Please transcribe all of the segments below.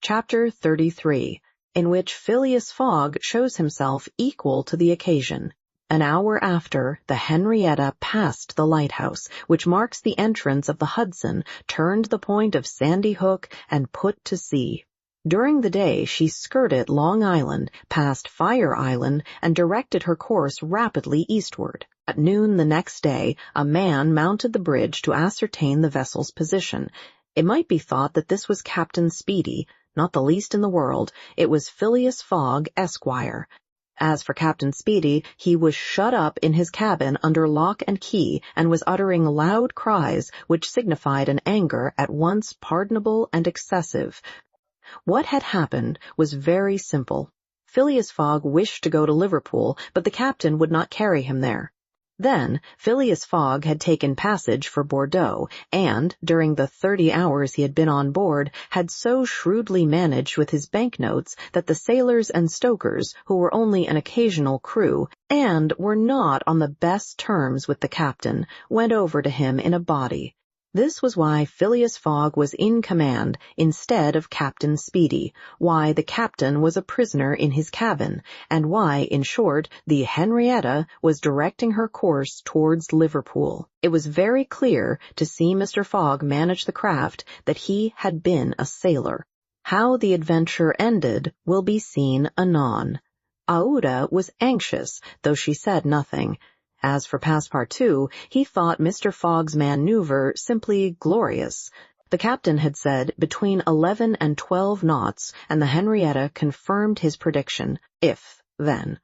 Chapter 33, in which Phileas Fogg shows himself equal to the occasion. An hour after, the Henrietta passed the lighthouse, which marks the entrance of the Hudson, turned the point of Sandy Hook, and put to sea. During the day she skirted Long Island, passed Fire Island, and directed her course rapidly eastward. At noon the next day, a man mounted the bridge to ascertain the vessel's position. It might be thought that this was Captain Speedy. Not the least in the world. It was Phileas Fogg, Esquire. As for Captain Speedy, he was shut up in his cabin under lock and key, and was uttering loud cries which signified an anger at once pardonable and excessive. What had happened was very simple. Phileas Fogg wished to go to Liverpool, but the captain would not carry him there. Then, Phileas Fogg had taken passage for Bordeaux, and, during the 30 hours he had been on board, had so shrewdly managed with his banknotes that the sailors and stokers, who were only an occasional crew, and were not on the best terms with the captain, went over to him in a body. This was why Phileas Fogg was in command instead of Captain Speedy, why the captain was a prisoner in his cabin, and why, in short, the Henrietta was directing her course towards Liverpool. It was very clear, to see Mr. Fogg manage the craft, that he had been a sailor. How the adventure ended will be seen anon. Aouda was anxious, though she said nothing. As for Passepartout, he thought Mr. Fogg's maneuver simply glorious. The captain had said between 11 and 12 knots, and the Henrietta confirmed his prediction, if, then.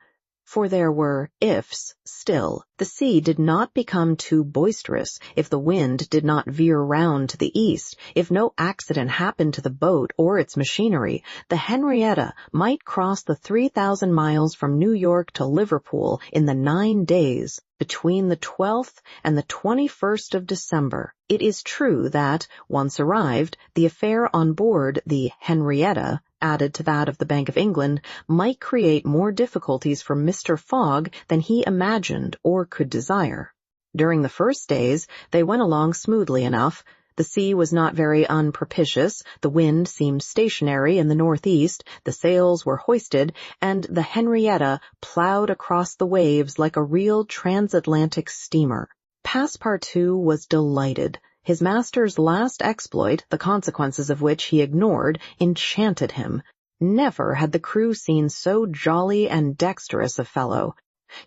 For there were ifs still. The sea did not become too boisterous, if the wind did not veer round to the east, if no accident happened to the boat or its machinery, the Henrietta might cross the 3,000 miles from New York to Liverpool in the 9 days, between the 12th and the 21st of December. It is true that, once arrived, the affair on board the Henrietta, added to that of the Bank of England, might create more difficulties for Mr. Fogg than he imagined or could desire. During the first days, they went along smoothly enough. The sea was not very unpropitious, the wind seemed stationary in the northeast, the sails were hoisted, and the Henrietta plowed across the waves like a real transatlantic steamer. Passepartout was delighted. His master's last exploit, the consequences of which he ignored, enchanted him. Never had the crew seen so jolly and dexterous a fellow.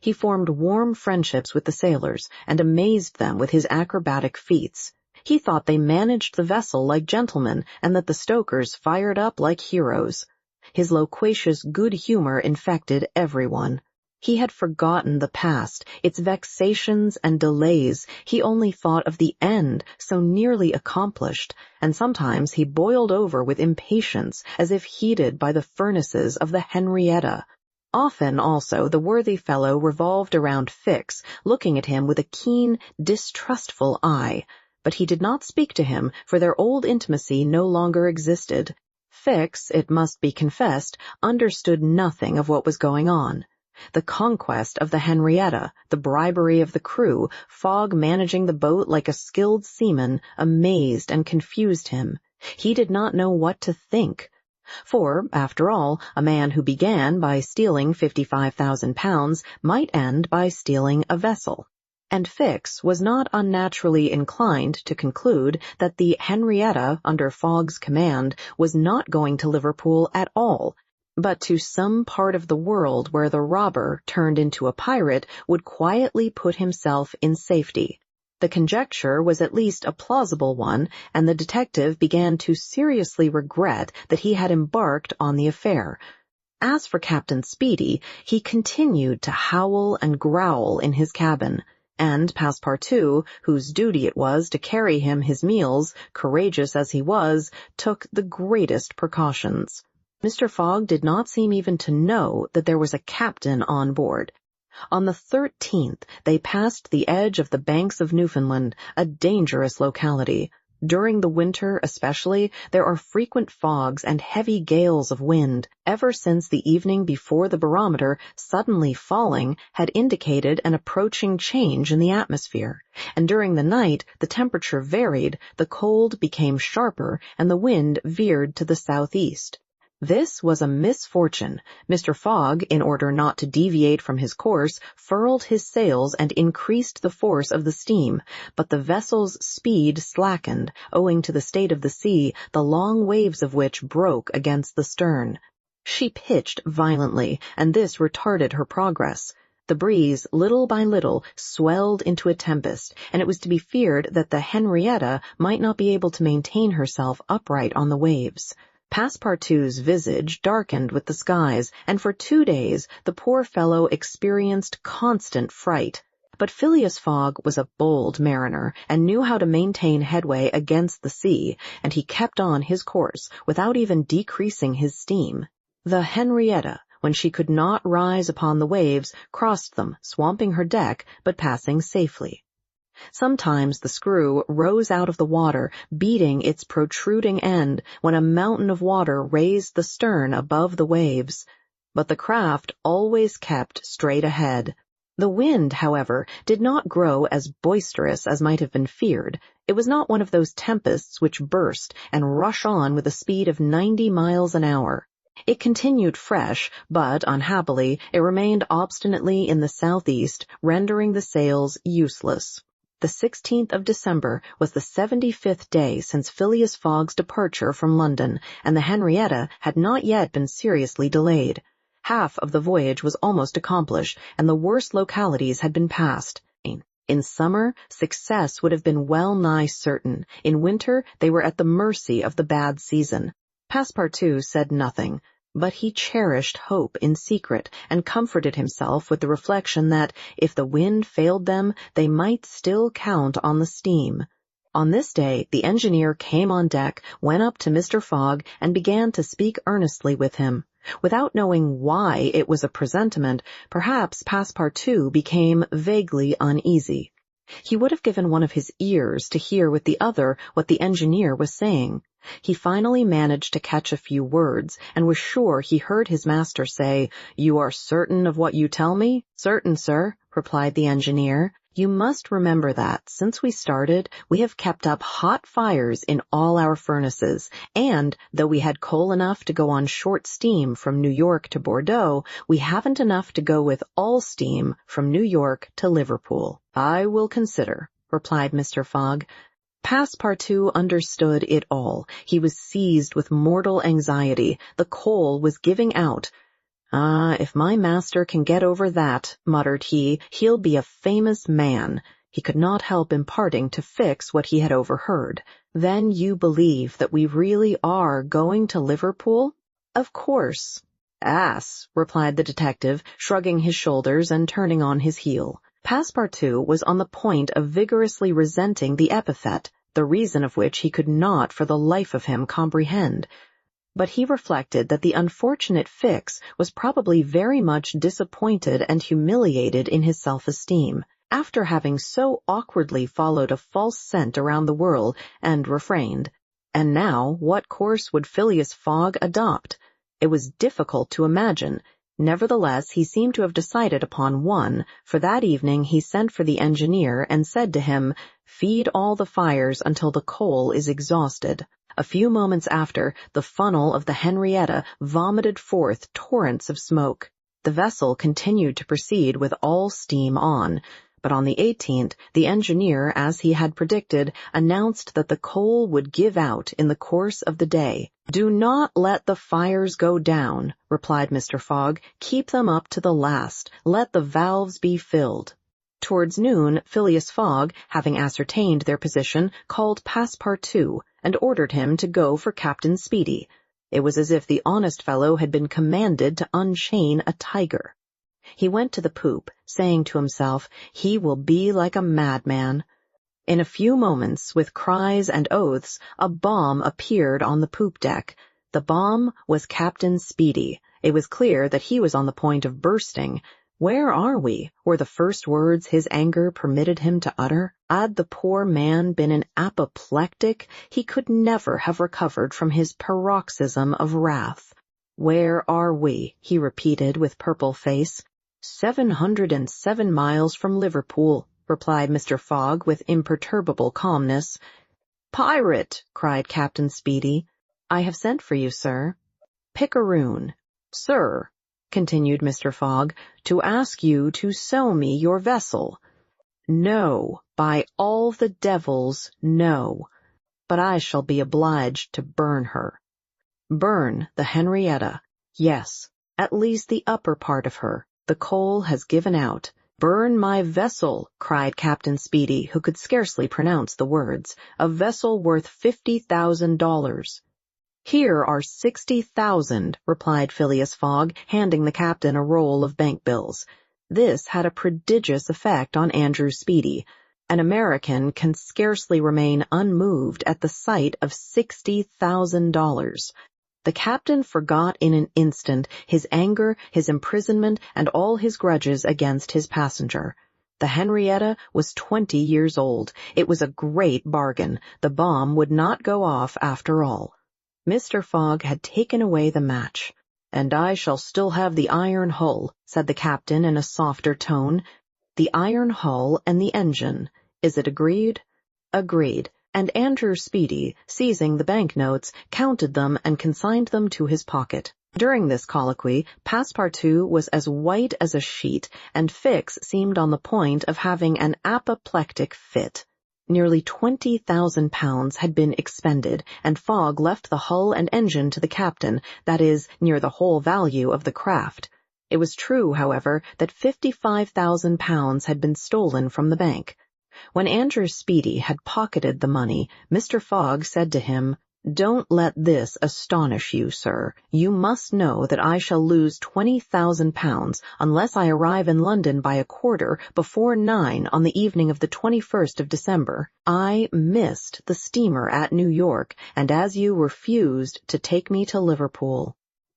He formed warm friendships with the sailors, and amazed them with his acrobatic feats. He thought they managed the vessel like gentlemen, and that the stokers fired up like heroes. His loquacious good humor infected everyone. He had forgotten the past, its vexations and delays. He only thought of the end, so nearly accomplished, and sometimes he boiled over with impatience, as if heated by the furnaces of the Henrietta. Often, also, the worthy fellow revolved around Fix, looking at him with a keen, distrustful eye. But he did not speak to him, for their old intimacy no longer existed. Fix, it must be confessed, understood nothing of what was going on. The conquest of the Henrietta, the bribery of the crew, Fogg managing the boat like a skilled seaman, amazed and confused him. He did not know what to think. For, after all, a man who began by stealing £55,000 might end by stealing a vessel. And Fix was not unnaturally inclined to conclude that the Henrietta, under Fogg's command, was not going to Liverpool at all, but to some part of the world where the robber, turned into a pirate, would quietly put himself in safety. The conjecture was at least a plausible one, and the detective began to seriously regret that he had embarked on the affair. As for Captain Speedy, he continued to howl and growl in his cabin, and Passepartout, whose duty it was to carry him his meals, courageous as he was, took the greatest precautions. Mr. Fogg did not seem even to know that there was a captain on board. On the 13th, they passed the edge of the Banks of Newfoundland, a dangerous locality. During the winter especially, there are frequent fogs and heavy gales of wind. Ever since the evening before the barometer, suddenly falling, had indicated an approaching change in the atmosphere, and during the night the temperature varied, the cold became sharper, and the wind veered to the southeast. This was a misfortune. Mr. Fogg, in order not to deviate from his course, furled his sails and increased the force of the steam, but the vessel's speed slackened, owing to the state of the sea, the long waves of which broke against the stern. She pitched violently, and this retarded her progress. The breeze, little by little, swelled into a tempest, and it was to be feared that the Henrietta might not be able to maintain herself upright on the waves. Passepartout's visage darkened with the skies, and for 2 days the poor fellow experienced constant fright. But Phileas Fogg was a bold mariner, and knew how to maintain headway against the sea, and he kept on his course without even decreasing his steam. The Henrietta, when she could not rise upon the waves, crossed them, swamping her deck, but passing safely. Sometimes the screw rose out of the water, beating its protruding end, when a mountain of water raised the stern above the waves. But the craft always kept straight ahead. The wind, however, did not grow as boisterous as might have been feared. It was not one of those tempests which burst and rush on with a speed of 90 miles an hour. It continued fresh, but, unhappily, it remained obstinately in the southeast, rendering the sails useless. The 16th of December was the 75th day since Phileas Fogg's departure from London, and the Henrietta had not yet been seriously delayed. Half of the voyage was almost accomplished, and the worst localities had been passed. In summer, success would have been well nigh certain. In winter, they were at the mercy of the bad season. Passepartout said nothing, but he cherished hope in secret, and comforted himself with the reflection that, if the wind failed them, they might still count on the steam. On this day, the engineer came on deck, went up to Mr. Fogg, and began to speak earnestly with him. Without knowing why it was a presentiment, perhaps Passepartout became vaguely uneasy. He would have given one of his ears to hear with the other what the engineer was saying. He finally managed to catch a few words, and was sure he heard his master say, "You are certain of what you tell me?" "Certain, sir," replied the engineer. "You must remember that, since we started, we have kept up hot fires in all our furnaces, and, though we had coal enough to go on short steam from New York to Bordeaux, we haven't enough to go with all steam from New York to Liverpool." "I will consider," replied Mr. Fogg. Passepartout understood it all. He was seized with mortal anxiety. The coal was giving out. "Ah, if my master can get over that," muttered he, "he'll be a famous man." He could not help imparting to Fix what he had overheard. "Then you believe that we really are going to Liverpool?" "Of course." "Ass," replied the detective, shrugging his shoulders and turning on his heel. Passepartout was on the point of vigorously resenting the epithet, the reason of which he could not for the life of him comprehend. But he reflected that the unfortunate Fix was probably very much disappointed and humiliated in his self-esteem, after having so awkwardly followed a false scent around the world and refrained. And now, what course would Phileas Fogg adopt? It was difficult to imagine. Nevertheless, he seemed to have decided upon one, for that evening he sent for the engineer and said to him, "Feed all the fires until the coal is exhausted." A few moments after, the funnel of the Henrietta vomited forth torrents of smoke. The vessel continued to proceed with all steam on, but on the 18th, the engineer, as he had predicted, announced that the coal would give out in the course of the day. "Do not let the fires go down," replied Mr. Fogg. "Keep them up to the last. Let the valves be filled." Towards noon, Phileas Fogg, having ascertained their position, called Passepartout, and ordered him to go for Captain Speedy. It was as if the honest fellow had been commanded to unchain a tiger. He went to the poop, saying to himself, "He will be like a madman." In a few moments, with cries and oaths, a bomb appeared on the poop deck. The bomb was Captain Speedy. It was clear that he was on the point of bursting. "Where are we?" were the first words his anger permitted him to utter. Had the poor man been an apoplectic, he could never have recovered from his paroxysm of wrath. "Where are we?" he repeated with purple face. 707 miles from Liverpool," replied Mr. Fogg with imperturbable calmness. "Pirate!" cried Captain Speedy. "I have sent for you, sir." pickeroon. Sir, continued Mr. Fogg, to ask you to sow me your vessel. No, by all the devils, no. But I shall be obliged to burn her. Burn the Henrietta. Yes, at least the upper part of her. The coal has given out. Burn my vessel, cried Captain Speedy, who could scarcely pronounce the words. A vessel worth $50,000. Here are 60,000, replied Phileas Fogg, handing the captain a roll of bank bills. This had a prodigious effect on Andrew Speedy. An American can scarcely remain unmoved at the sight of $60,000. The captain forgot in an instant his anger, his imprisonment, and all his grudges against his passenger. The Henrietta was 20 years old. It was a great bargain. The bomb would not go off after all. Mr. Fogg had taken away the match. "And I shall still have the iron hull," said the captain in a softer tone. "The iron hull and the engine. Is it agreed?" "Agreed." And Andrew Speedy, seizing the banknotes, counted them and consigned them to his pocket. During this colloquy, Passepartout was as white as a sheet, and Fix seemed on the point of having an apoplectic fit. Nearly £20,000 had been expended, and Fogg left the hull and engine to the captain, that is, near the whole value of the craft. It was true, however, that £55,000 had been stolen from the bank. When Andrew Speedy had pocketed the money, Mr. Fogg said to him, "Don't let this astonish you, sir. You must know that I shall lose £20,000 unless I arrive in London by 9:15 on the evening of the 21st of December. I missed the steamer at New York, and as you refused to take me to Liverpool."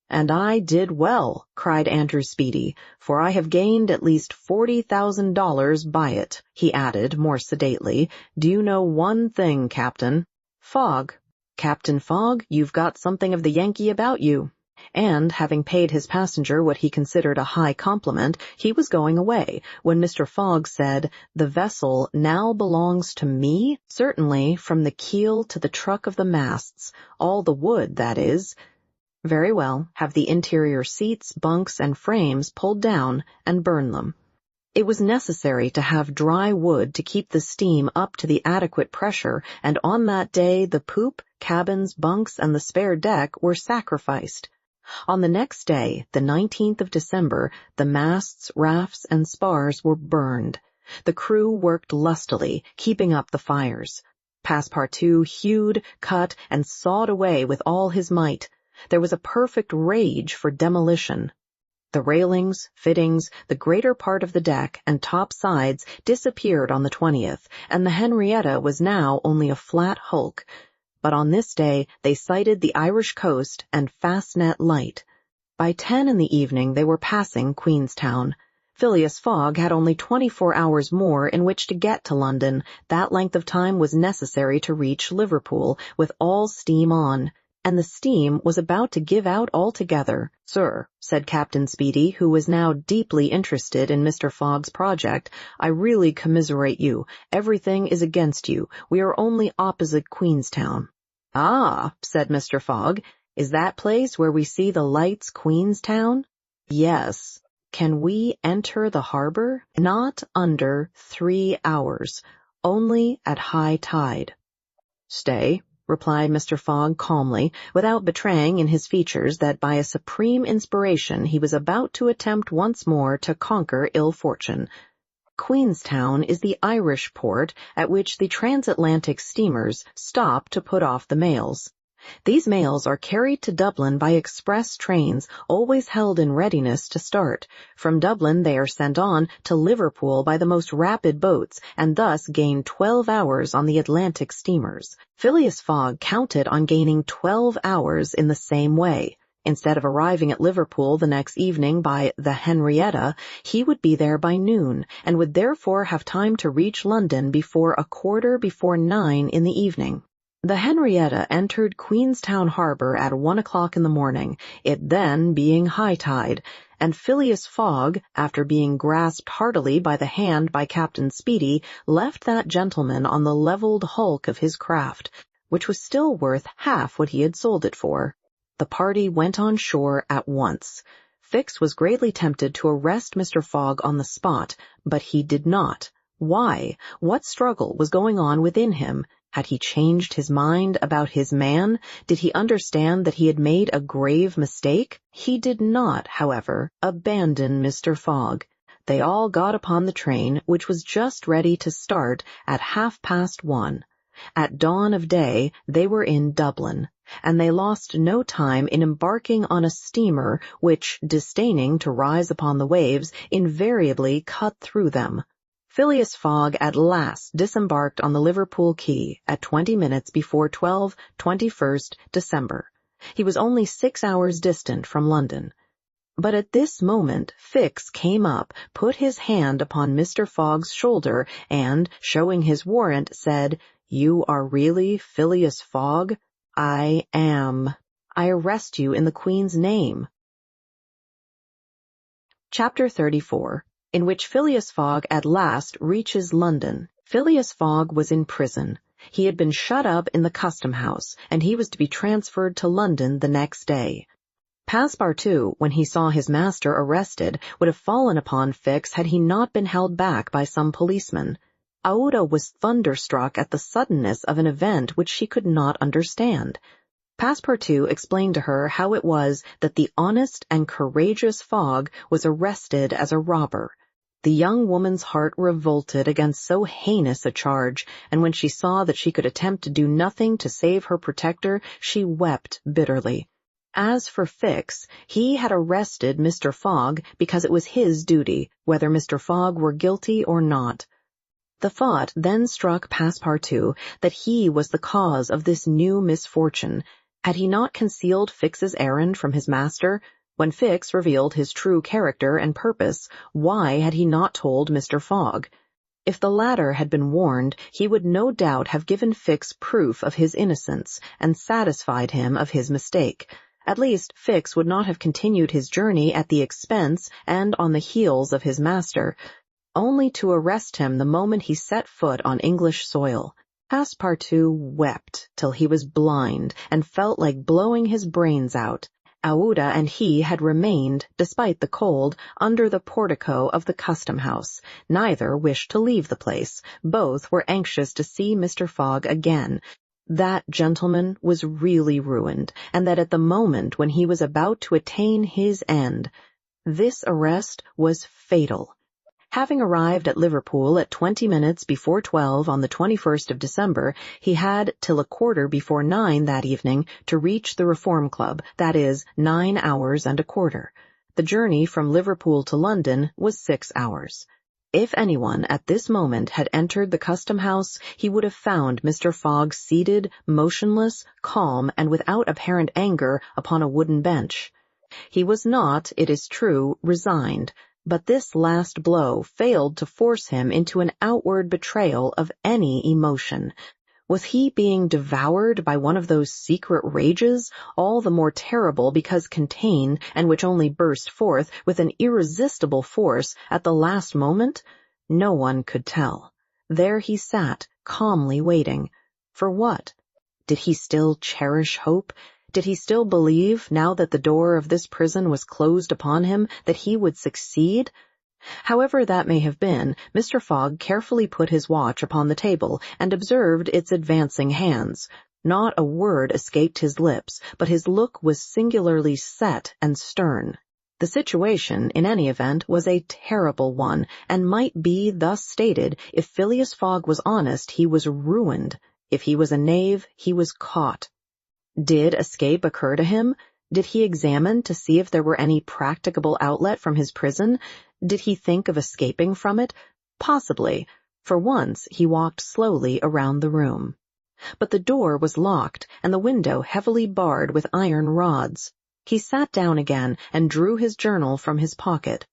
"And I did well," cried Andrew Speedy, "for I have gained at least $40,000 by it," he added more sedately. "Do you know one thing, Captain Fogg? Captain Fogg, you've got something of the Yankee about you." And, having paid his passenger what he considered a high compliment, he was going away, when Mr. Fogg said, "The vessel now belongs to me?" "Certainly, from the keel to the truck of the masts, all the wood, that is." "Very well, have the interior seats, bunks, and frames pulled down, and burn them." It was necessary to have dry wood to keep the steam up to the adequate pressure, and on that day the poop, cabins, bunks, and the spare deck were sacrificed. On the next day, the 19th of December, the masts, rafts, and spars were burned. The crew worked lustily, keeping up the fires. Passepartout hewed, cut, and sawed away with all his might. There was a perfect rage for demolition. The railings, fittings, the greater part of the deck, and top sides disappeared on the 20th, and the Henrietta was now only a flat hulk. But on this day they sighted the Irish coast and Fastnet Light. By 10 in the evening they were passing Queenstown. Phileas Fogg had only 24 hours more in which to get to London. That length of time was necessary to reach Liverpool, with all steam on. And the steam was about to give out altogether. "Sir," said Captain Speedy, who was now deeply interested in Mr. Fogg's project, "I really commiserate you. Everything is against you. We are only opposite Queenstown." "Ah," said Mr. Fogg, "is that place where we see the lights Queenstown?" "Yes." "Can we enter the harbor?" "Not under 3 hours. Only at high tide." "Stay," replied Mr. Fogg calmly, without betraying in his features that by a supreme inspiration he was about to attempt once more to conquer ill fortune. Queenstown is the Irish port at which the transatlantic steamers stop to put off the mails. These mails are carried to Dublin by express trains, always held in readiness to start. From Dublin they are sent on to Liverpool by the most rapid boats, and thus gain 12 hours on the Atlantic steamers. Phileas Fogg counted on gaining 12 hours in the same way. Instead of arriving at Liverpool the next evening by the Henrietta, he would be there by noon, and would therefore have time to reach London before 9:15 in the evening. The Henrietta entered Queenstown Harbor at 1 o'clock in the morning, it then being high tide, and Phileas Fogg, after being grasped heartily by the hand by Captain Speedy, left that gentleman on the levelled hulk of his craft, which was still worth half what he had sold it for. The party went on shore at once. Fix was greatly tempted to arrest Mr. Fogg on the spot, but he did not. Why? What struggle was going on within him? Had he changed his mind about his man? Did he understand that he had made a grave mistake? He did not, however, abandon Mr. Fogg. They all got upon the train, which was just ready to start at 1:30. At dawn of day they were in Dublin, and they lost no time in embarking on a steamer which, disdaining to rise upon the waves, invariably cut through them. Phileas Fogg at last disembarked on the Liverpool quay at 20 minutes before 12, 21st December. He was only 6 hours distant from London. But at this moment Fix came up, put his hand upon Mr. Fogg's shoulder, and, showing his warrant, said, "You are really Phileas Fogg?" "I am. I arrest you in the Queen's name." Chapter 34, in which Phileas Fogg at last reaches London. Phileas Fogg was in prison. He had been shut up in the custom house, and he was to be transferred to London the next day. Passepartout, when he saw his master arrested, would have fallen upon Fix had he not been held back by some policemen. Aouda was thunderstruck at the suddenness of an event which she could not understand. Passepartout explained to her how it was that the honest and courageous Fogg was arrested as a robber. The young woman's heart revolted against so heinous a charge, and when she saw that she could attempt to do nothing to save her protector, she wept bitterly. As for Fix, he had arrested Mr. Fogg because it was his duty, whether Mr. Fogg were guilty or not. The thought then struck Passepartout that he was the cause of this new misfortune. Had he not concealed Fix's errand from his master? When Fix revealed his true character and purpose, why had he not told Mr. Fogg? If the latter had been warned, he would no doubt have given Fix proof of his innocence and satisfied him of his mistake. At least, Fix would not have continued his journey at the expense and on the heels of his master, only to arrest him the moment he set foot on English soil. Passepartout wept till he was blind and felt like blowing his brains out. Aouda and he had remained, despite the cold, under the portico of the custom-house. Neither wished to leave the place. Both were anxious to see Mr. Fogg again. That gentleman was really ruined, and that at the moment when he was about to attain his end. This arrest was fatal. Having arrived at Liverpool at 20 minutes before 12 on the 21st of December, he had till 9:15 that evening to reach the Reform Club, that is, 9 hours and a quarter. The journey from Liverpool to London was 6 hours. If anyone at this moment had entered the custom-house, he would have found Mr. Fogg seated, motionless, calm, and without apparent anger upon a wooden bench. He was not, it is true, resigned, but this last blow failed to force him into an outward betrayal of any emotion. Was he being devoured by one of those secret rages, all the more terrible because contained, and which only burst forth with an irresistible force at the last moment? No one could tell. There he sat, calmly waiting. For what? Did he still cherish hope? Did he still believe, now that the door of this prison was closed upon him, that he would succeed? However that may have been, Mr. Fogg carefully put his watch upon the table and observed its advancing hands. Not a word escaped his lips, but his look was singularly set and stern. The situation, in any event, was a terrible one, and might be thus stated: if Phileas Fogg was honest, he was ruined. If he was a knave, he was caught. Did escape occur to him? Did he examine to see if there were any practicable outlet from his prison? Did he think of escaping from it? Possibly. For once he walked slowly around the room. But the door was locked, and the window heavily barred with iron rods. He sat down again and drew his journal from his pocket.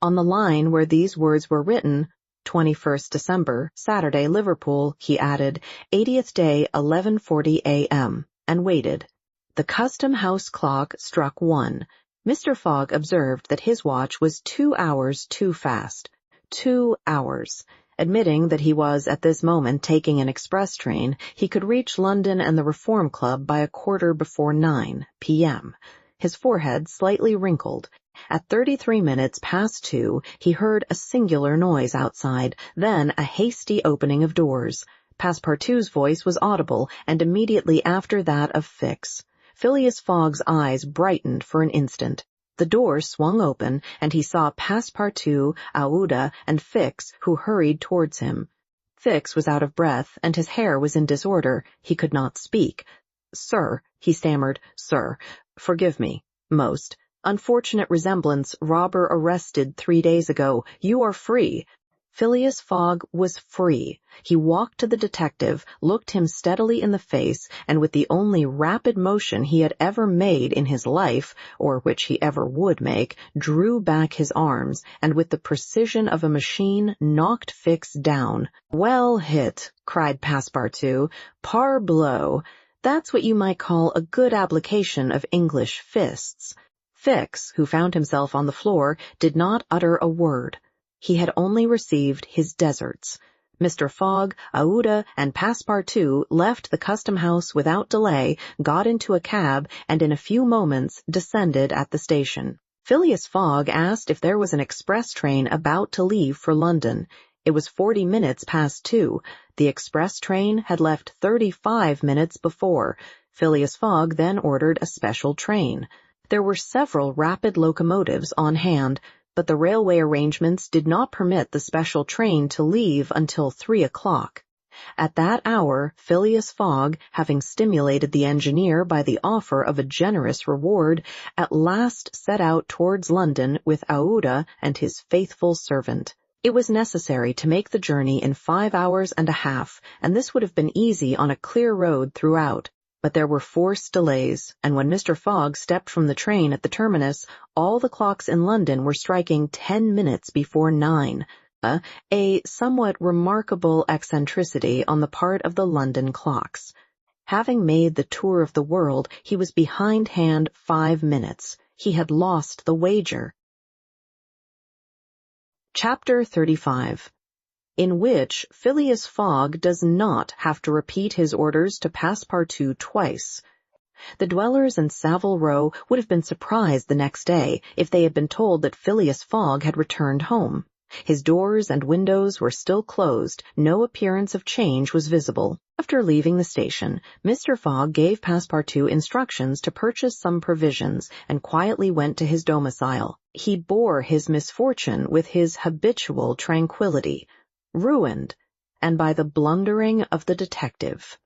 On the line where these words were written, 21st December, Saturday, Liverpool, he added, 80th day, 11:40 a.m., and waited. The custom-house clock struck 1. Mr. Fogg observed that his watch was 2 hours too fast. 2 hours. Admitting that he was at this moment taking an express train, he could reach London and the Reform Club by 9:15 p.m. His forehead slightly wrinkled. At 33 minutes past 2, he heard a singular noise outside, then a hasty opening of doors. Passepartout's voice was audible, and immediately after that of Fix. Phileas Fogg's eyes brightened for an instant. The door swung open, and he saw Passepartout, Aouda, and Fix, who hurried towards him. Fix was out of breath, and his hair was in disorder. He could not speak. "Sir," he stammered, "sir, forgive me, most. Unfortunate resemblance, robber arrested 3 days ago. You are free." Phileas Fogg was free. He walked to the detective, looked him steadily in the face, and with the only rapid motion he had ever made in his life, or which he ever would make, drew back his arms, and with the precision of a machine knocked Fix down. "Well hit," cried Passepartout. "Parbleu! That's what you might call a good application of English fists." Fix, who found himself on the floor, did not utter a word. He had only received his deserts. Mr. Fogg, Aouda, and Passepartout left the custom-house without delay, got into a cab, and in a few moments descended at the station. Phileas Fogg asked if there was an express train about to leave for London. It was 40 minutes past 2. The express train had left 35 minutes before. Phileas Fogg then ordered a special train. There were several rapid locomotives on hand, but the railway arrangements did not permit the special train to leave until 3 o'clock. At that hour, Phileas Fogg, having stimulated the engineer by the offer of a generous reward, at last set out towards London with Aouda and his faithful servant. It was necessary to make the journey in 5 hours and a half, and this would have been easy on a clear road throughout. But there were forced delays, and when Mr. Fogg stepped from the train at the terminus, all the clocks in London were striking 10 minutes before 9, a somewhat remarkable eccentricity on the part of the London clocks. Having made the tour of the world, he was behindhand 5 minutes. He had lost the wager. Chapter 35. In which Phileas Fogg does not have to repeat his orders to Passepartout twice. The dwellers in Savile Row would have been surprised the next day if they had been told that Phileas Fogg had returned home. His doors and windows were still closed, no appearance of change was visible. After leaving the station, Mr. Fogg gave Passepartout instructions to purchase some provisions, and quietly went to his domicile. He bore his misfortune with his habitual tranquillity. Ruined, and by the blundering of the detective.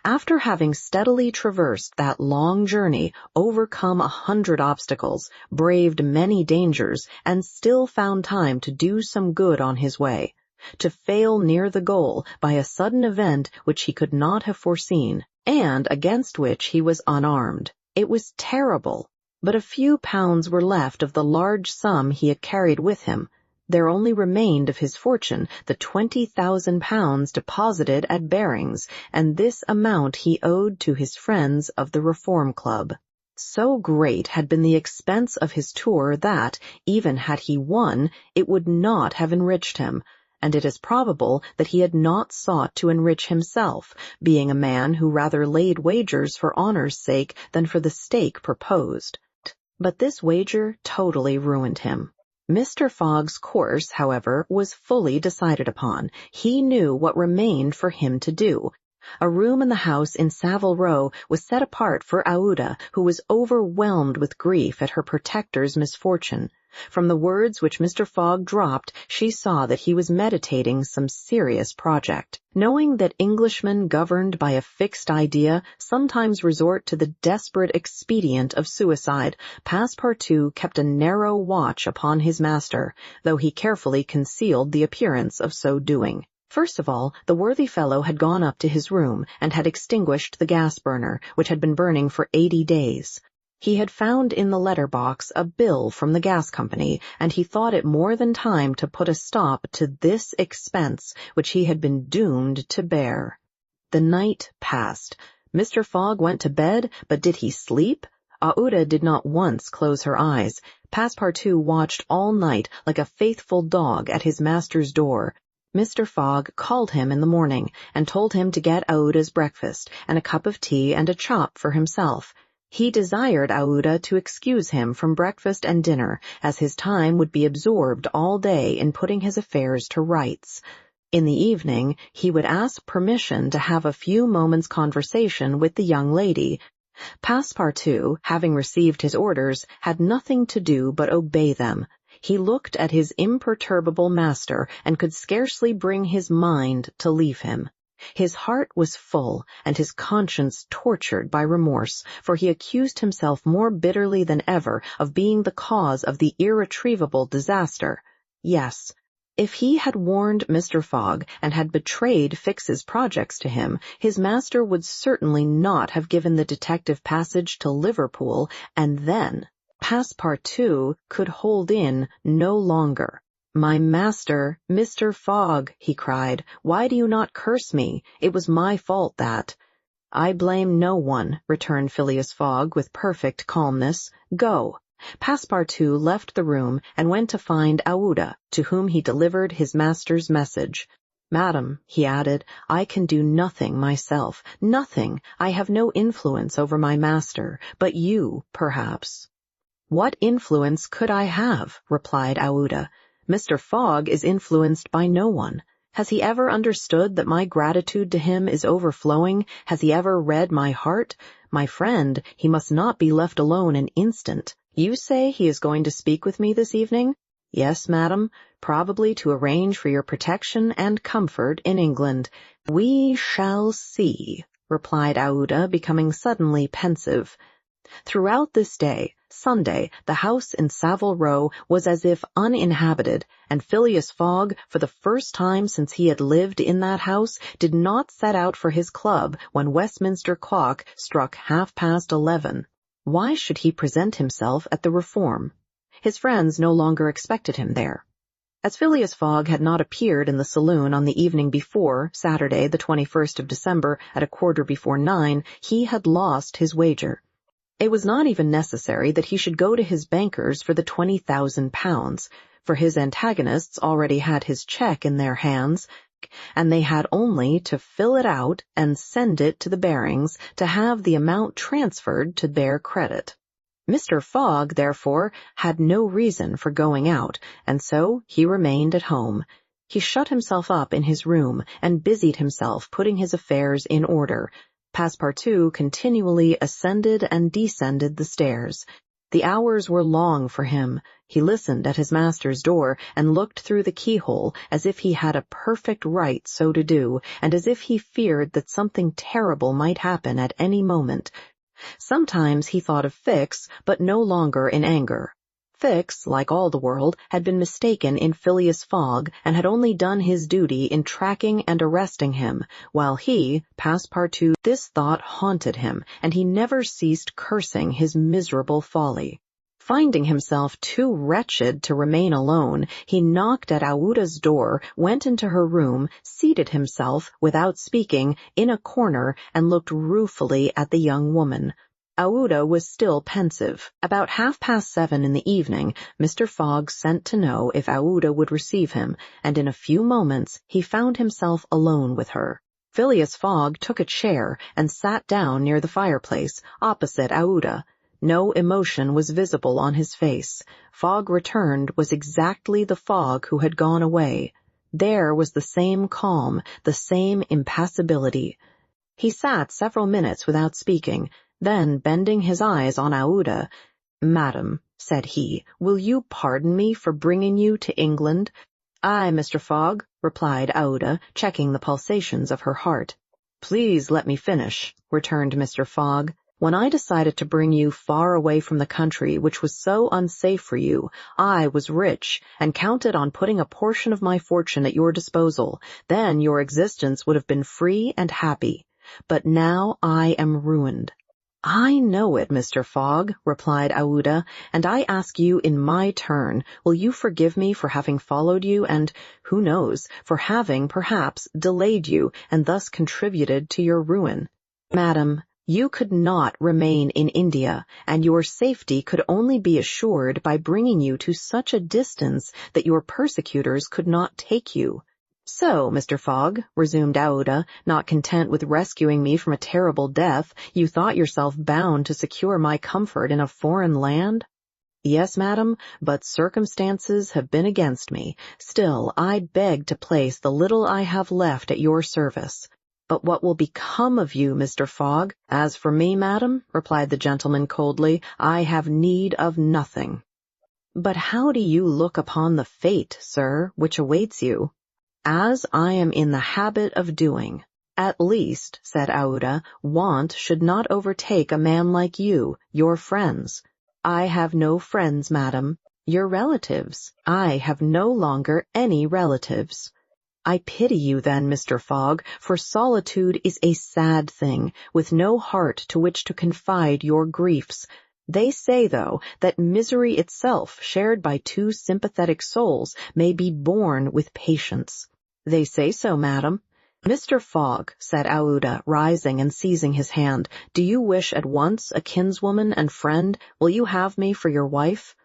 After having steadily traversed that long journey, overcome 100 obstacles, braved many dangers, and still found time to do some good on his way, to fail near the goal by a sudden event which he could not have foreseen, and against which he was unarmed. It was terrible, but a few pounds were left of the large sum he had carried with him. There only remained of his fortune the 20,000 pounds deposited at Baring's, and this amount he owed to his friends of the Reform Club. So great had been the expense of his tour that, even had he won, it would not have enriched him, and it is probable that he had not sought to enrich himself, being a man who rather laid wagers for honor's sake than for the stake proposed. But this wager totally ruined him. Mr. Fogg's course, however, was fully decided upon. He knew what remained for him to do. A room in the house in Savile Row was set apart for Aouda, who was overwhelmed with grief at her protector's misfortune. From the words which Mr. Fogg dropped, she saw that he was meditating some serious project. Knowing that Englishmen governed by a fixed idea sometimes resort to the desperate expedient of suicide, Passepartout kept a narrow watch upon his master, though he carefully concealed the appearance of so doing. First of all, the worthy fellow had gone up to his room and had extinguished the gas-burner, which had been burning for 80 days. He had found in the letter-box a bill from the gas company, and he thought it more than time to put a stop to this expense which he had been doomed to bear. The night passed. Mr. Fogg went to bed, but did he sleep? Aouda did not once close her eyes. Passepartout watched all night like a faithful dog at his master's door. Mr. Fogg called him in the morning and told him to get Aouda's breakfast and a cup of tea and a chop for himself. He desired Aouda to excuse him from breakfast and dinner, as his time would be absorbed all day in putting his affairs to rights. In the evening, he would ask permission to have a few moments' conversation with the young lady. Passepartout, having received his orders, had nothing to do but obey them. He looked at his imperturbable master and could scarcely bring his mind to leave him. His heart was full and his conscience tortured by remorse, for he accused himself more bitterly than ever of being the cause of the irretrievable disaster. Yes, if he had warned Mr. Fogg and had betrayed Fix's projects to him, his master would certainly not have given the detective passage to Liverpool, and then Passepartout could hold in no longer. "My master, Mr. Fogg," he cried, "why do you not curse me? It was my fault that—" "I blame no one," returned Phileas Fogg with perfect calmness. "Go." Passepartout left the room and went to find Aouda, to whom he delivered his master's message. "Madam," he added, "I can do nothing myself, nothing. I have no influence over my master, but you, perhaps." "What influence could I have?" replied Aouda. "Mr. Fogg is influenced by no one. Has he ever understood that my gratitude to him is overflowing? Has he ever read my heart? My friend, he must not be left alone an instant. You say he is going to speak with me this evening?" "Yes, madam, probably to arrange for your protection and comfort in England." "We shall see," replied Aouda, becoming suddenly pensive. Throughout this day, Sunday, the house in Savile Row was as if uninhabited, and Phileas Fogg, for the first time since he had lived in that house, did not set out for his club when Westminster clock struck 11:30. Why should he present himself at the Reform? His friends no longer expected him there. As Phileas Fogg had not appeared in the saloon on the evening before, Saturday, the 21st of December, at 9:15, he had lost his wager. It was not even necessary that he should go to his bankers for the £20,000, for his antagonists already had his cheque in their hands, and they had only to fill it out and send it to the Barings to have the amount transferred to their credit. Mr. Fogg, therefore, had no reason for going out, and so he remained at home. He shut himself up in his room and busied himself putting his affairs in order. Passepartout continually ascended and descended the stairs. The hours were long for him. He listened at his master's door and looked through the keyhole as if he had a perfect right so to do, and as if he feared that something terrible might happen at any moment. Sometimes he thought of Fix, but no longer in anger. Fix, like all the world, had been mistaken in Phileas Fogg and had only done his duty in tracking and arresting him, while he, Passepartout, this thought haunted him, and he never ceased cursing his miserable folly. Finding himself too wretched to remain alone, he knocked at Aouda's door, went into her room, seated himself, without speaking, in a corner, and looked ruefully at the young woman. Aouda was still pensive. About 7:30 in the evening, Mr. Fogg sent to know if Aouda would receive him, and in a few moments he found himself alone with her. Phileas Fogg took a chair and sat down near the fireplace, opposite Aouda. No emotion was visible on his face. Fogg returned was exactly the Fogg who had gone away. There was the same calm, the same impassibility. He sat several minutes without speaking. Then, bending his eyes on Aouda, "Madam," said he, "will you pardon me for bringing you to England?" "Aye, Mr. Fogg," replied Aouda, checking the pulsations of her heart. "Please let me finish," returned Mr. Fogg. "When I decided to bring you far away from the country which was so unsafe for you, I was rich, and counted on putting a portion of my fortune at your disposal. Then your existence would have been free and happy. But now I am ruined." "I know it, Mr. Fogg," replied Aouda, "and I ask you in my turn, will you forgive me for having followed you and, who knows, for having, perhaps, delayed you and thus contributed to your ruin? Madam, you could not remain in India, and your safety could only be assured by bringing you to such a distance that your persecutors could not take you. "So, Mr. Fogg," resumed Aouda, "not content with rescuing me from a terrible death, you thought yourself bound to secure my comfort in a foreign land?" "Yes, madam, but circumstances have been against me. Still, I beg to place the little I have left at your service." "But what will become of you, Mr. Fogg?" "As for me, madam," replied the gentleman coldly, "I have need of nothing." "But how do you look upon the fate, sir, which awaits you?" "As I am in the habit of doing. At least," said Aouda, "want should not overtake a man like you, your friends." "I have no friends, madam." "Your relatives." "I have no longer any relatives." "I pity you then, Mr. Fogg, for solitude is a sad thing, with no heart to which to confide your griefs. They say, though, that misery itself, shared by two sympathetic souls, may be borne with patience." "They say so, madam." "Mr. Fogg," said Aouda, rising and seizing his hand, "do you wish at once a kinswoman and friend? Will you have me for your wife?"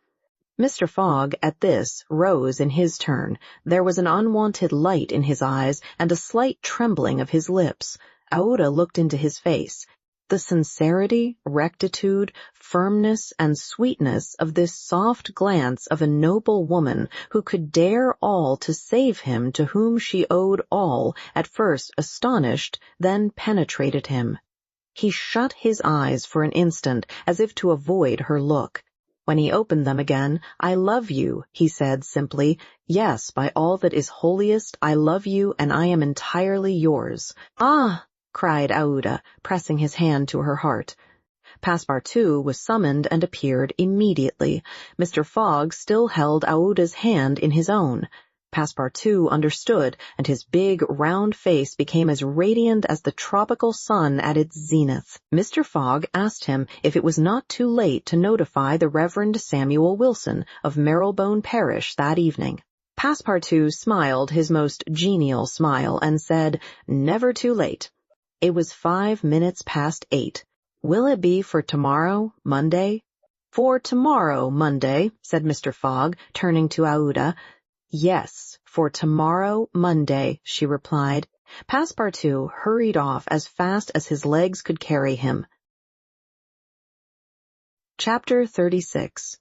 Mr. Fogg, at this, rose in his turn. There was an unwonted light in his eyes and a slight trembling of his lips. Aouda looked into his face. The sincerity, rectitude, firmness, and sweetness of this soft glance of a noble woman who could dare all to save him to whom she owed all, at first astonished, then penetrated him. He shut his eyes for an instant as if to avoid her look. When he opened them again, "I love you," he said simply. "Yes, by all that is holiest, I love you, and I am entirely yours." "Ah!" cried Aouda, pressing his hand to her heart. Passepartout was summoned and appeared immediately. Mr. Fogg still held Aouda's hand in his own. Passepartout understood, and his big, round face became as radiant as the tropical sun at its zenith. Mr. Fogg asked him if it was not too late to notify the Reverend Samuel Wilson of Marylebone Parish that evening. Passepartout smiled his most genial smile and said, "Never too late." It was 5 minutes past 8. "Will it be for tomorrow, Monday?" "For tomorrow, Monday," said Mr. Fogg, turning to Aouda. "Yes, for tomorrow, Monday," she replied. Passepartout hurried off as fast as his legs could carry him. Chapter 36,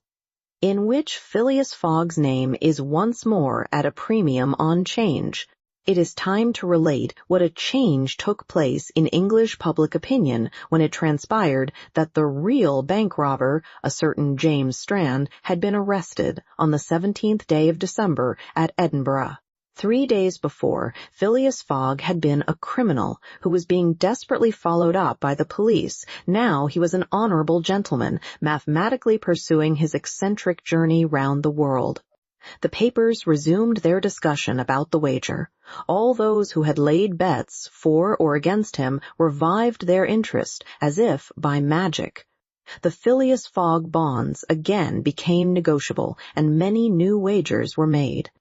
in which Phileas Fogg's name is once more at a premium on 'Change. It is time to relate what a change took place in English public opinion when it transpired that the real bank robber, a certain James Strand, had been arrested on the 17th day of December at Edinburgh. 3 days before, Phileas Fogg had been a criminal who was being desperately followed up by the police. Now he was an honorable gentleman, mathematically pursuing his eccentric journey round the world. The papers resumed their discussion about the wager. All those who had laid bets for or against him revived their interest as if by magic. The Phileas Fogg bonds again became negotiable, and many new wagers were made.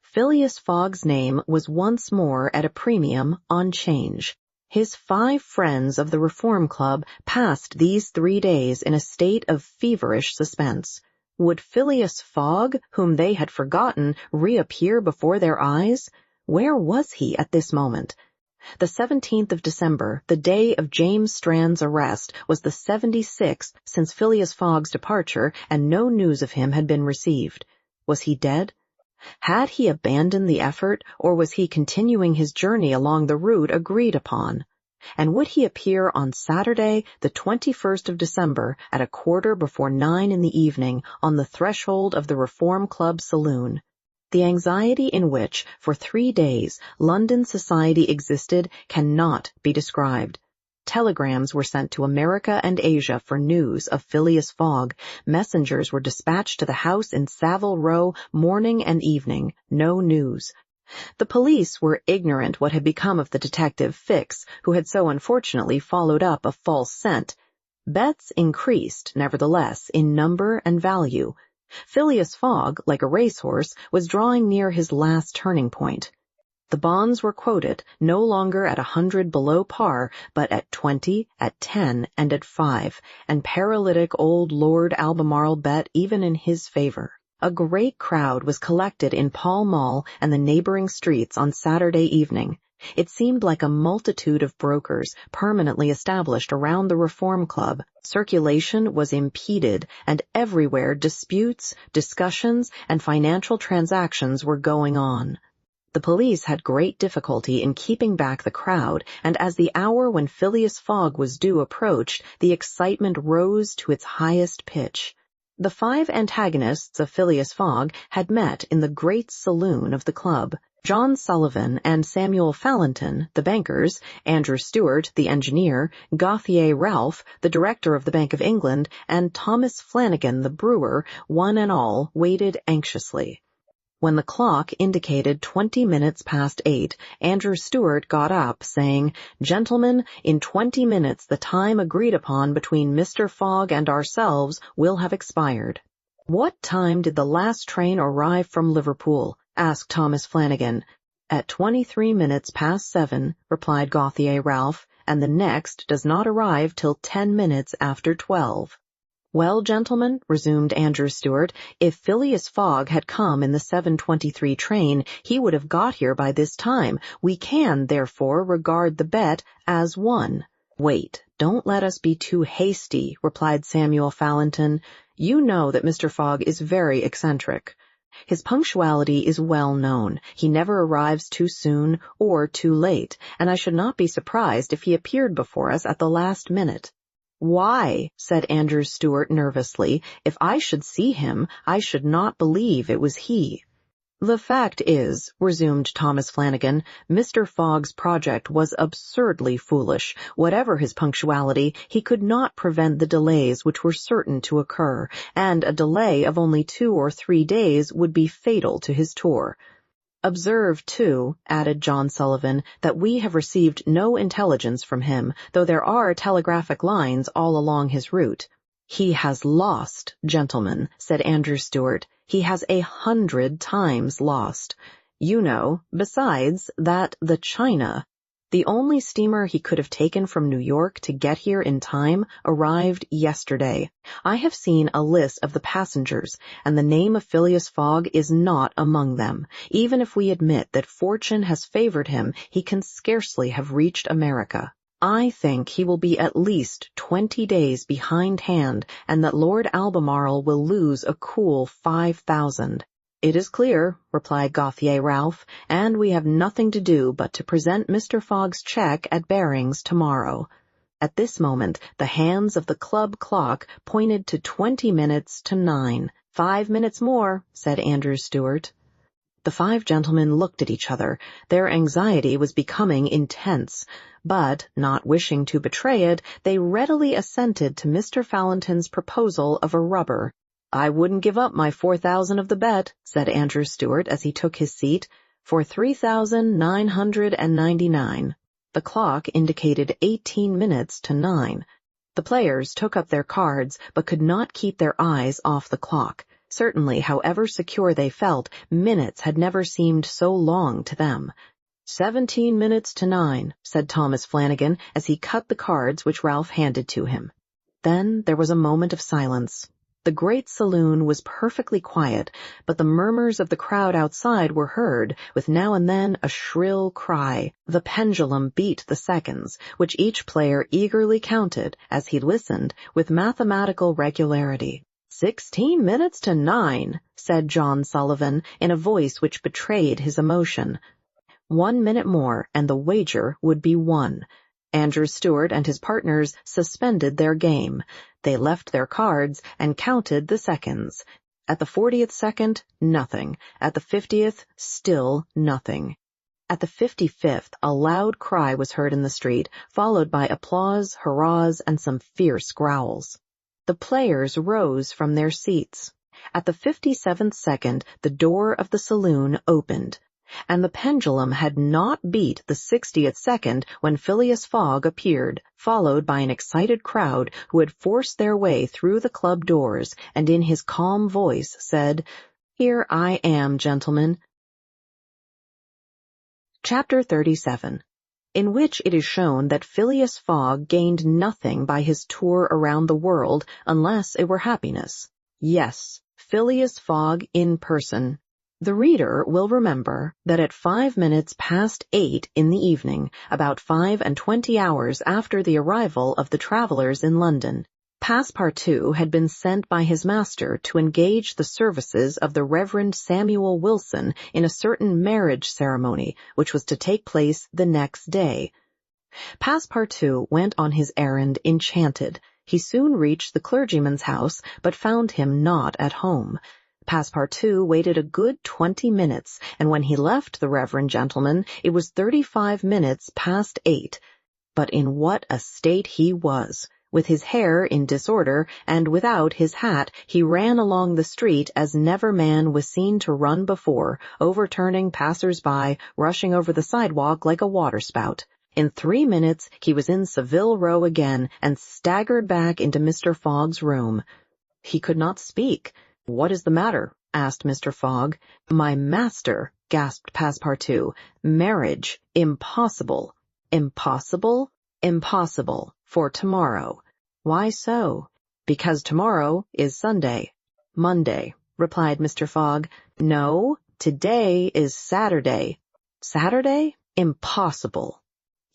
Phileas Fogg's name was once more at a premium on 'Change. His 5 friends of the Reform Club passed these 3 days in a state of feverish suspense. Would Phileas Fogg, whom they had forgotten, reappear before their eyes? Where was he at this moment? The 17th of December, the day of James Strand's arrest, was the 76th since Phileas Fogg's departure, and no news of him had been received. Was he dead? Had he abandoned the effort, or was he continuing his journey along the route agreed upon? And would he appear on Saturday, the 21st of December, at 9:15 in the evening, on the threshold of the Reform Club saloon? The anxiety in which, for 3 days, London society existed cannot be described. Telegrams were sent to America and Asia for news of Phileas Fogg. Messengers were dispatched to the house in Savile Row morning and evening. No news. The police were ignorant what had become of the detective Fix, who had so unfortunately followed up a false scent. Bets increased, nevertheless, in number and value. Phileas Fogg, like a racehorse, was drawing near his last turning point. The bonds were quoted, no longer at 100 below par, but at 20, at 10, and at 5, and paralytic old Lord Albemarle bet even in his favor. A great crowd was collected in Pall Mall and the neighboring streets on Saturday evening. It seemed like a multitude of brokers permanently established around the Reform Club. Circulation was impeded, and everywhere disputes, discussions, and financial transactions were going on. The police had great difficulty in keeping back the crowd, and as the hour when Phileas Fogg was due approached, the excitement rose to its highest pitch. The 5 antagonists of Phileas Fogg had met in the great saloon of the club. John Sullivan and Samuel Fallentin, the bankers, Andrew Stuart, the engineer, Gauthier Ralph, the director of the Bank of England, and Thomas Flanagan, the brewer, one and all waited anxiously. When the clock indicated 20 minutes past 8, Andrew Stuart got up, saying, "Gentlemen, in 20 minutes the time agreed upon between Mr. Fogg and ourselves will have expired." "What time did the last train arrive from Liverpool?" asked Thomas Flanagan. "At 23 minutes past 7, replied Gauthier Ralph, "and the next does not arrive till 10 minutes after 12. "Well, gentlemen," resumed Andrew Stuart, "if Phileas Fogg had come in the 7:23 train, he would have got here by this time. We can, therefore, regard the bet as won." "Wait, don't let us be too hasty," replied Samuel Fallentin. "You know that Mr. Fogg is very eccentric. His punctuality is well known. He never arrives too soon or too late, and I should not be surprised if he appeared before us at the last minute." "Why," said Andrew Stuart nervously, "if I should see him, I should not believe it was he." "The fact is," resumed Thomas Flanagan, "Mr. Fogg's project was absurdly foolish. Whatever his punctuality, he could not prevent the delays which were certain to occur, and a delay of only 2 or 3 days would be fatal to his tour. Observe, too," added John Sullivan, "that we have received no intelligence from him, though there are telegraphic lines all along his route." "He has lost, gentlemen," said Andrew Stuart. "He has 100 times lost. You know, besides, that the China, the only steamer he could have taken from New York to get here in time, arrived yesterday. I have seen a list of the passengers, and the name of Phileas Fogg is not among them. Even if we admit that fortune has favored him, he can scarcely have reached America. I think he will be at least 20 days behindhand, and that Lord Albemarle will lose a cool 5,000. "It is clear," replied Gauthier Ralph, "and we have nothing to do but to present Mr. Fogg's check at Baring's tomorrow." At this moment the hands of the club clock pointed to 20 minutes to 9. "5 minutes more," said Andrew Stuart. The 5 gentlemen looked at each other. Their anxiety was becoming intense, but, not wishing to betray it, they readily assented to Mr. Fallentin's proposal of a rubber. "I wouldn't give up my 4,000 of the bet," said Andrew Stuart as he took his seat, "for 3,999. The clock indicated 18 minutes to 9. The players took up their cards, but could not keep their eyes off the clock. Certainly, however secure they felt, minutes had never seemed so long to them. 17 minutes to 9, said Thomas Flanagan as he cut the cards which Ralph handed to him. Then there was a moment of silence. The great saloon was perfectly quiet, but the murmurs of the crowd outside were heard, with now and then a shrill cry. The pendulum beat the seconds, which each player eagerly counted, as he listened, with mathematical regularity. 16 minutes to 9, said John Sullivan, in a voice which betrayed his emotion. 1 minute more, and the wager would be won. Andrew Stuart and his partners suspended their game. They left their cards and counted the seconds. At the 40th second, nothing. At the 50th, still nothing. At the 55th, a loud cry was heard in the street, followed by applause, hurrahs, and some fierce growls. The players rose from their seats. At the 57th second, the door of the saloon opened, and the pendulum had not beat the 60th second when Phileas Fogg appeared, followed by an excited crowd who had forced their way through the club doors, and in his calm voice said, "Here I am, gentlemen." Chapter 37, in which it is shown that Phileas Fogg gained nothing by his tour around the world unless it were happiness. Yes, Phileas Fogg in person. The reader will remember that at 5 minutes past 8 in the evening, about 25 hours after the arrival of the travelers in London, Passepartout had been sent by his master to engage the services of the Reverend Samuel Wilson in a certain marriage ceremony which was to take place the next day. Passepartout went on his errand enchanted. He soon reached the clergyman's house, but found him not at home. Passepartout waited a good 20 minutes, and when he left the reverend gentleman, it was 35 minutes past 8. But in what a state he was! With his hair in disorder, and without his hat, he ran along the street as never man was seen to run before, overturning passers-by, rushing over the sidewalk like a waterspout. In 3 minutes he was in Savile Row again, and staggered back into Mr. Fogg's room. He could not speak. "What is the matter?" asked Mr. Fogg. "My master," gasped Passepartout. "Marriage. Impossible." "Impossible?" "Impossible. For tomorrow." "Why so?" "Because tomorrow is Sunday." "Monday," replied Mr. Fogg. "No, today is Saturday." "Saturday? Impossible."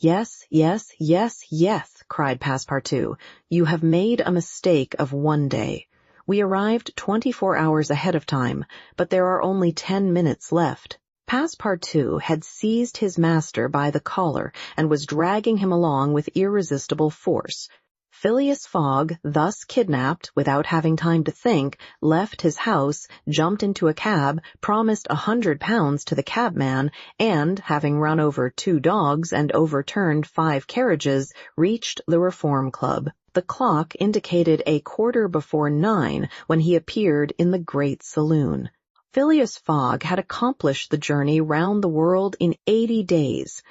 "Yes, yes, yes, yes," cried Passepartout. "You have made a mistake of one day. We arrived 24 hours ahead of time, but there are only 10 minutes left." Passepartout had seized his master by the collar and was dragging him along with irresistible force. Phileas Fogg, thus kidnapped, without having time to think, left his house, jumped into a cab, promised £100 to the cabman, and, having run over 2 dogs and overturned 5 carriages, reached the Reform Club. The clock indicated 9:15 when he appeared in the great saloon. Phileas Fogg had accomplished the journey round the world in 80 days.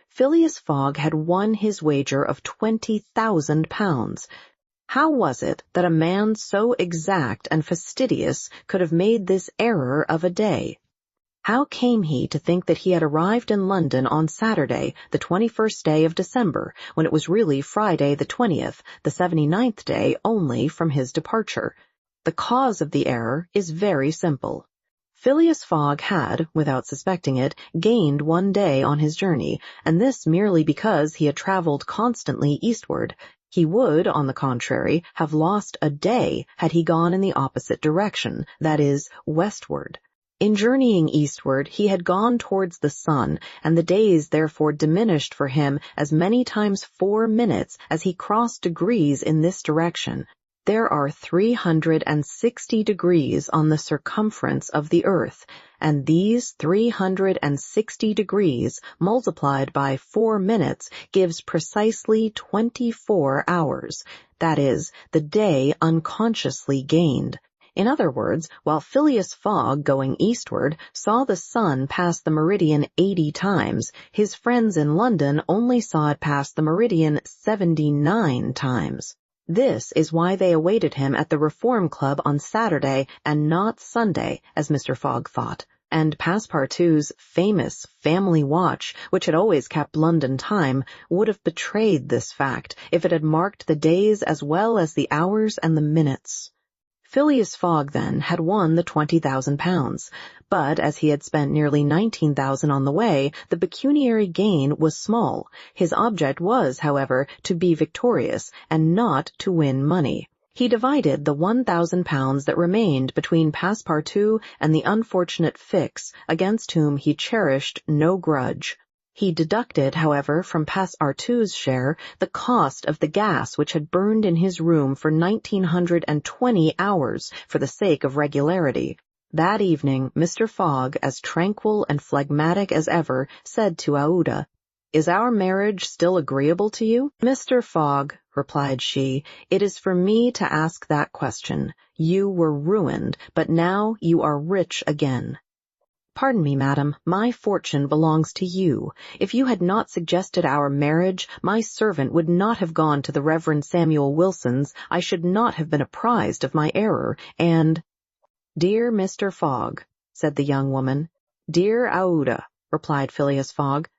Phileas Fogg had won his wager of £20,000. How was it that a man so exact and fastidious could have made this error of a day? How came he to think that he had arrived in London on Saturday, the 21st day of December, when it was really Friday the 20th, the 79th day only from his departure? The cause of the error is very simple. Phileas Fogg had, without suspecting it, gained 1 day on his journey, and this merely because he had traveled constantly eastward. He would, on the contrary, have lost a day had he gone in the opposite direction, that is, westward. In journeying eastward, he had gone towards the sun, and the days therefore diminished for him as many times 4 minutes as he crossed degrees in this direction. There are 360 degrees on the circumference of the earth, and these 360 degrees multiplied by 4 minutes gives precisely 24 hours. That is, the day unconsciously gained. In other words, while Phileas Fogg, going eastward, saw the sun pass the meridian 80 times, his friends in London only saw it pass the meridian 79 times. This is why they awaited him at the Reform Club on Saturday and not Sunday, as Mr. Fogg thought. And Passepartout's famous family watch, which had always kept London time, would have betrayed this fact if it had marked the days as well as the hours and the minutes. Phileas Fogg, then, had won the £20,000, but as he had spent nearly 19,000 on the way, the pecuniary gain was small. His object was, however, to be victorious, and not to win money. He divided the £1,000 that remained between Passepartout and the unfortunate Fix, against whom he cherished no grudge. He deducted, however, from Passepartout's share the cost of the gas which had burned in his room for 1920 hours for the sake of regularity. That evening, Mr. Fogg, as tranquil and phlegmatic as ever, said to Aouda, "Is our marriage still agreeable to you?" "Mr. Fogg," replied she, "it is for me to ask that question. You were ruined, but now you are rich again." "Pardon me, madam, my fortune belongs to you. If you had not suggested our marriage, my servant would not have gone to the Reverend Samuel Wilson's, I should not have been apprised of my error, and—" "Dear Mr. Fogg," said the young woman. "Dear Aouda," replied Phileas Fogg.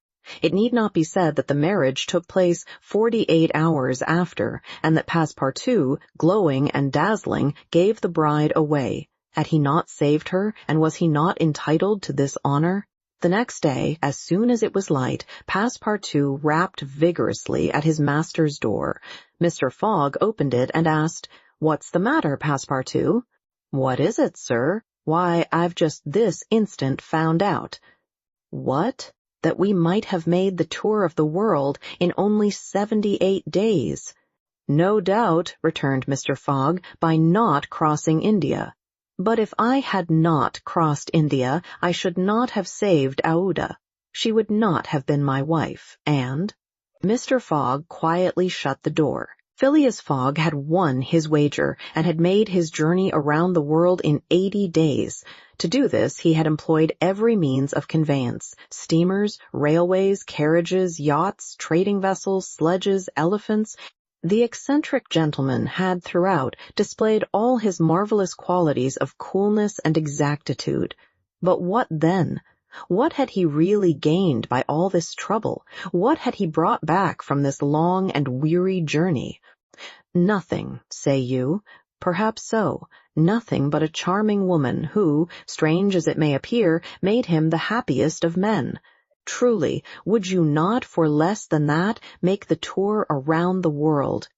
It need not be said that the marriage took place 48 hours after, and that Passepartout, glowing and dazzling, gave the bride away. Had he not saved her, and was he not entitled to this honor? The next day, as soon as it was light, Passepartout rapped vigorously at his master's door. Mr. Fogg opened it and asked, "What's the matter, Passepartout?" "What is it, sir?" "Why, I've just this instant found out." "What?" "That we might have made the tour of the world in only 78 days. "No doubt," returned Mr. Fogg, "by not crossing India. But if I had not crossed India, I should not have saved Aouda. She would not have been my wife, and—" Mr. Fogg quietly shut the door. Phileas Fogg had won his wager, and had made his journey around the world in 80 days. To do this he had employed every means of conveyance: steamers, railways, carriages, yachts, trading vessels, sledges, elephants. The eccentric gentleman had throughout displayed all his marvelous qualities of coolness and exactitude. But what then? What had he really gained by all this trouble? What had he brought back from this long and weary journey? Nothing, say you? Perhaps so. Nothing but a charming woman who, strange as it may appear, made him the happiest of men. Truly, would you not for less than that make the tour around the world,